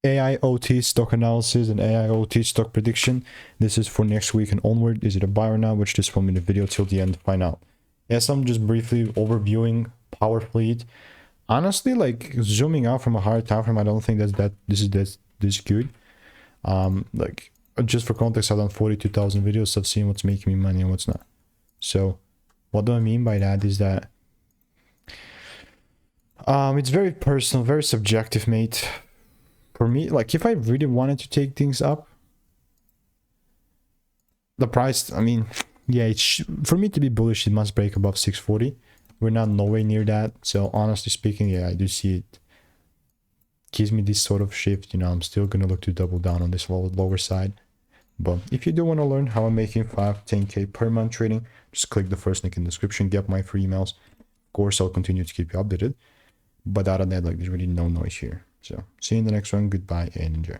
AIOT stock analysis and AIOT stock prediction. This is for next week and onward. Is it a buy or not? Watch this 1 minute video till the end to find out. Yes, I'm just briefly overviewing PowerFleet. Honestly, like zooming out from a higher time frame, I don't think this is good. Like just for context, I've done 42,000 videos, so I've seen what's making me money and what's not. So what do I mean by that is that it's very personal, very subjective, mate. For me, like if I really wanted to take things up, the price, I mean, yeah, for me to be bullish, it must break above 640. We're not nowhere near that. So honestly speaking, yeah, I do see it gives me this sort of shift. You know, I'm still gonna look to double down on this lower side. But if you do want to learn how I'm making 5-10K per month trading, just click the first link in the description, get my free emails. Of course, I'll continue to keep you updated. But other than that, like there's really no noise here. So see you in the next one. Goodbye and enjoy.